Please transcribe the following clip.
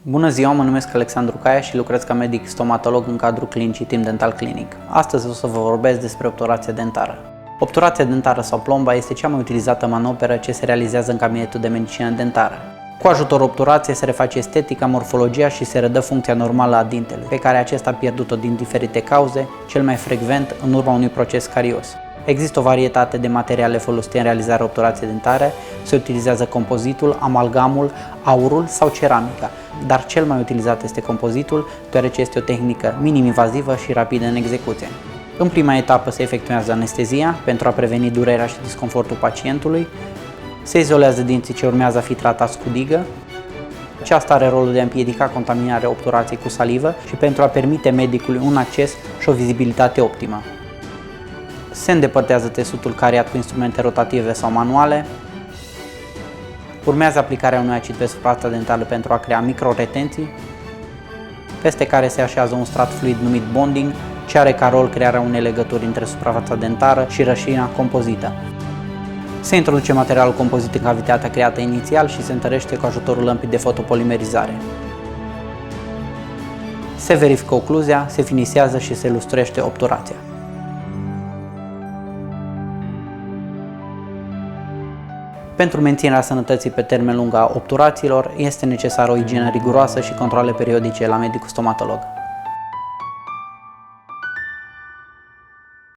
Bună ziua, mă numesc Alexandru Caia și lucrez ca medic stomatolog în cadrul clinicii Tim Dental Clinic. Astăzi o să vă vorbesc despre obturația dentară. Obturația dentară sau plomba este cea mai utilizată manoperă ce se realizează în cabinetul de medicină dentară. Cu ajutorul obturației se reface estetica, morfologia și se redă funcția normală a dintelui, pe care acesta a pierdut-o din diferite cauze, cel mai frecvent în urma unui proces carios. Există o varietate de materiale folosite în realizarea obturației dentare, se utilizează compozitul, amalgamul, aurul sau ceramica, dar cel mai utilizat este compozitul, deoarece este o tehnică minim-invazivă și rapidă în execuție. În prima etapă se efectuează anestezia pentru a preveni durerea și disconfortul pacientului, se izolează dinții ce urmează a fi tratați cu digă. Aceasta are rolul de a împiedica contaminarea obturației cu salivă și pentru a permite medicului un acces și o vizibilitate optimă. Se îndepărtează tesutul cariat cu instrumente rotative sau manuale. Urmează aplicarea unui acid pe suprafața dentală pentru a crea microretenții, peste care se așează un strat fluid numit bonding, ce are ca rol crearea unei legături între suprafața dentară și rășina compozită. Se introduce materialul compozit în cavitatea creată inițial și se întărește cu ajutorul lămpii de fotopolimerizare. Se verifică ocluzia, se finisează și se lustruiește obturația. Pentru menținerea sănătății pe termen lung a obturațiilor, este necesară o igienă riguroasă și controale periodice la medicul stomatolog.